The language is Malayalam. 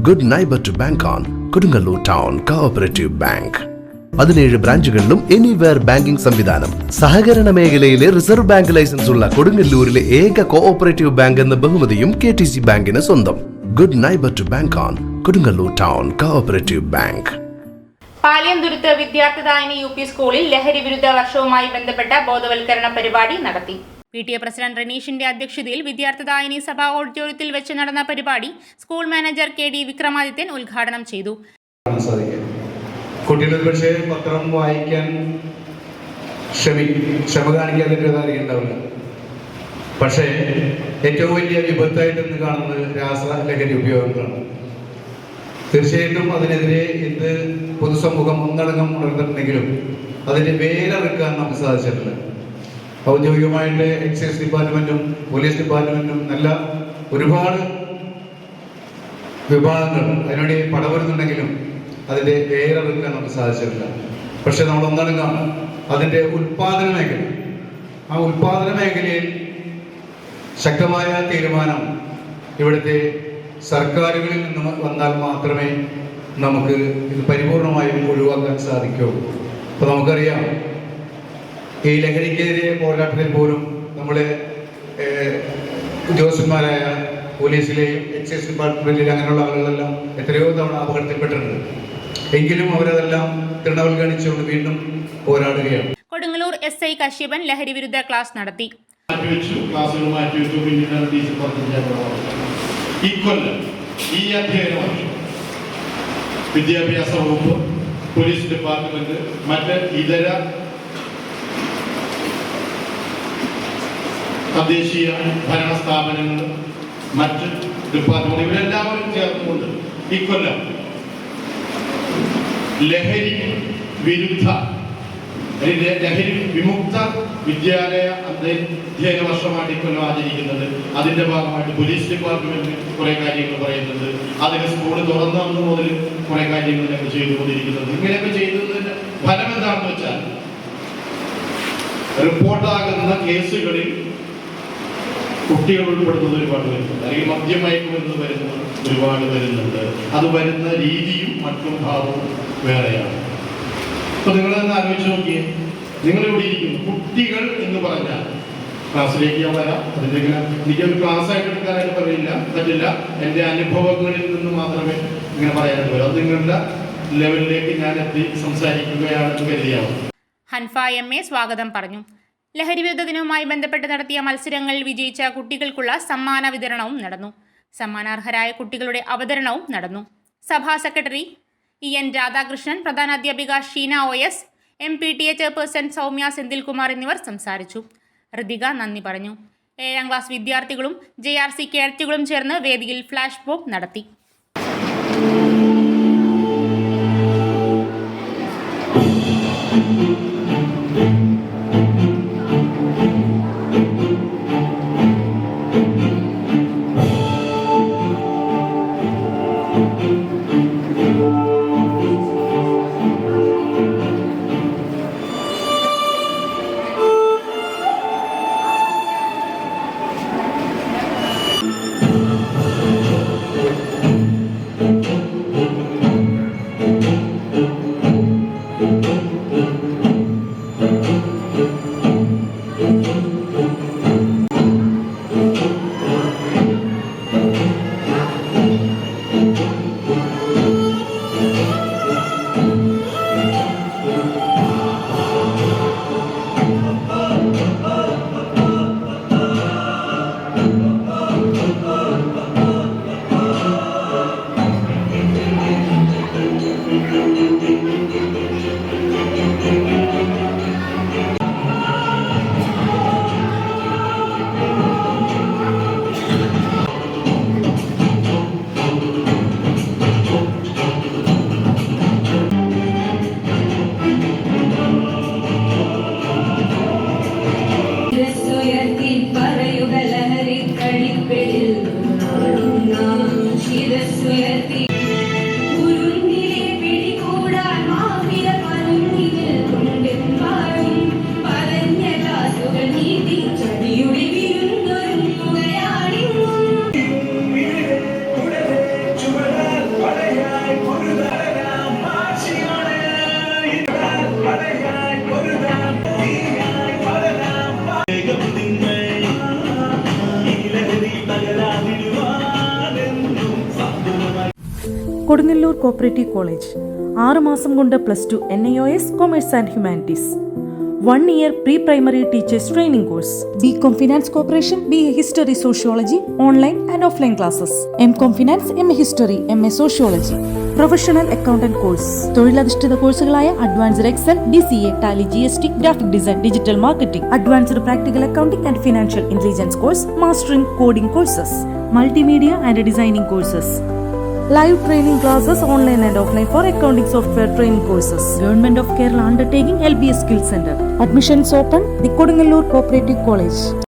Good neighbour to bank on Kodungallur town cooperative bank. 17 ബ്രാഞ്ചുകളിലും എനിവെയർ ബാങ്കിംഗ് സംവിധാനം. സഹകരണ മേഖലയിലെ റിസർവ് ബാങ്ക് ലൈസൻസ് ഉള്ള കൊടുങ്ങല്ലൂരിലെ ഏക കോഓപ്പറേറ്റീവ് ബാങ്ക് എന്ന ബഹുമതിയും KTC ബാങ്കിന് സ്വന്തം. Good neighbour to bank on Kodungallur town cooperative bank. Paliyanthuruthu Vidyarthidayini UP സ്കൂളിൽ ലഹരി വിരുദ്ധ വർഷവുമായി ബന്ധപ്പെട്ട ബോധവൽക്കരണ പരിപാടി നടത്തി. PTA പ്രസിഡന്റ് റനീഷിന്റെ അധ്യക്ഷതയിൽ വിദ്യാർത്ഥിദായിനി സഭാ ഓഡിറ്റോറിയത്തിൽ വെച്ച് നടന്ന പരിപാടി സ്കൂൾ മാനേജർ KD വിക്രമാദിത്യൻ ഉദ്ഘാടനം ചെയ്തു. കുട്ടികൾ പക്ഷേ പത്രം വായിക്കാൻ ക്ഷമ കാണിക്കാതിരിക്കുന്നുണ്ടാവില്ല. പക്ഷേ ഏറ്റവും വലിയ വിപത്തായിട്ട് ഇന്ന് കാണുന്നത് രാസലഹരി ഉപയോഗങ്ങളാണ്. തീർച്ചയായിട്ടും അതിനെതിരെ ഇന്ന് പൊതുസമൂഹം ഒന്നടങ്കം ഉണർന്നിട്ടുണ്ടെങ്കിലും അതിന്റെ വേരറുക്കാൻ നമുക്ക് സാധിച്ചിട്ടില്ല. ഔദ്യോഗികമായിട്ട് എക്സൈസ് ഡിപ്പാർട്ട്മെന്റും പോലീസ് ഡിപ്പാർട്ട്മെന്റും നല്ല ഒരുപാട് വിഭാഗങ്ങൾ അതിനുവേണ്ടി പടവരുന്നുണ്ടെങ്കിലും അതിന്റെ വേരറുക്കാൻ നമുക്ക് സാധിച്ചിട്ടില്ല. പക്ഷെ നമ്മൾ ഒന്നടങ്കം അതിന്റെ ഉൽപാദന മേഖല, ആ ഉൽപാദന മേഖലയിൽ ശക്തമായ തീരുമാനം ഇവിടുത്തെ സർക്കാരുകളിൽ നിന്ന് വന്നാൽ മാത്രമേ നമുക്ക് ഇത് പരിപൂർണമായും ഒഴിവാക്കാൻ സാധിക്കൂ. അപ്പൊ നമുക്കറിയാം, ഈ ലഹരിക്കെതിരെ പോരാട്ടത്തിൽ പോലും നമ്മളെ ഉദ്യോഗസ്ഥന്മാരായ പോലീസിലെയും എക്സൈസ് ഡിപ്പാർട്ട്മെന്റിലെ അങ്ങനെയുള്ള ആളുകളെല്ലാം എത്രയോ തവണ അപകടത്തിൽപ്പെട്ടിട്ടുണ്ട്. എങ്കിലും അവരതെല്ലാം തൃണവൽഗണിച്ചുകൊണ്ട് വീണ്ടും പോരാടുകയാണ്. കൊടുങ്ങല്ലൂർ SI കശ്യപൻ ലഹരി വിരുദ്ധ ക്ലാസ് നടത്തി. ഈ അധ്യയന വർഷം വിദ്യാഭ്യാസ വകുപ്പ്, പോലീസ് ഡിപ്പാർട്ട്മെന്റ്, മറ്റ് ഇതര തദ്ദേശീയ ഭരണ സ്ഥാപനങ്ങൾ, മറ്റ് ഡിപ്പാർട്ട്മെന്റ് ഇവരെല്ലാവരും ചേർന്നുകൊണ്ട് ഇക്കൊല്ലം ലഹരി വിരുദ്ധ ലഹരി വിമുക്ത വിദ്യാലയ അധ്യയന വർഷമായിട്ട് ഇക്കൊല്ലം ആചരിക്കുന്നത്. അതിന്റെ ഭാഗമായിട്ട് പോലീസ് ഡിപ്പാർട്ട്മെന്റ് കുറെ കാര്യങ്ങൾ പറയുന്നുണ്ട്. അതിന് സ്കൂൾ തുറന്നു വന്നു മുതൽ കുറെ കാര്യങ്ങൾ ഞങ്ങൾ ചെയ്തുകൊണ്ടിരിക്കുന്നത്. ഇങ്ങനെയൊക്കെ ചെയ്തതിന്റെ ഫലം എന്താണെന്ന് വെച്ചാൽ, റിപ്പോർട്ടാകുന്ന കേസുകളിൽ കുട്ടികൾ ഉൾപ്പെടുന്നത് ഒരുപാട് വരുന്നുണ്ട്, അല്ലെങ്കിൽ മദ്യമയക്കുമരുന്ന് വരുന്നത് ഒരുപാട് വരുന്നുണ്ട്. അത് വരുന്ന രീതിയും മറ്റും ഭാവവും വേറെയാണ്. അപ്പൊ നിങ്ങളൊന്ന് ആലോചിച്ച് നോക്കിയേ, നിങ്ങൾ ഇവിടെ ഇരിക്കുന്നു, കുട്ടികൾ എന്ന് പറഞ്ഞാൽ ക്ലാസ്സിലേക്ക് ഞാൻ വരാം. അതിൻ്റെ എനിക്കൊരു ക്ലാസ് ആയിട്ട് എടുക്കാനായിട്ട് പറ്റില്ല. എൻ്റെ അനുഭവങ്ങളിൽ നിന്ന് മാത്രമേ ഇങ്ങനെ പറയാനായിട്ട് വരും. അത് നിങ്ങളുടെ ലെവലിലേക്ക് ഞാൻ എത്തി സംസാരിക്കുകയാണെന്ന് കരുതിയാവും. ഹൻഫ MA സ്വാഗതം പറഞ്ഞു. ലഹരി വിരുദ്ധ ദിനവുമായി ബന്ധപ്പെട്ട് നടത്തിയ മത്സരങ്ങളിൽ വിജയിച്ച കുട്ടികൾക്കുള്ള സമ്മാന വിതരണവും നടന്നു. സമ്മാനാർഹരായ കുട്ടികളുടെ അവതരണവും നടന്നു. സഭാ സെക്രട്ടറി EN രാധാകൃഷ്ണൻ, പ്രധാനാധ്യാപിക Sheena OS, MPTA chairperson Soumya Senthilkumar എന്നിവർ സംസാരിച്ചു. ഋതിക നന്ദി പറഞ്ഞു. 7ാം ക്ലാസ് വിദ്യാർത്ഥികളും JRC കേഡറ്റുകളും ചേർന്ന് വേദിയിൽ ഫ്ലാഷ് മോബ് നടത്തി. കൊടുങ്ങല്ലൂർ കോപ്പറേറ്റീവ് കോളേജ് 6 മാസം കൊണ്ട് +2 NIOS commerce and humanities 1 year pre-primary teachers training course. BCom Finance Corporation, BA History Sociology, online and offline classes. MCom Finance, MA History, MA Sociology. Professional Accountant course. തൊഴിലധിഷ്ഠിത കോഴ്സുകളായ advanced excel, DCA, Tally, GST, graphic design, digital marketing, advanced practical accounting and financial intelligence course, mastering coding courses, multimedia and designing courses. Live training classes online and offline for accounting software training courses. Government of Kerala undertaking LBS Skill Center. Admissions open. The Kodungalur Cooperative College.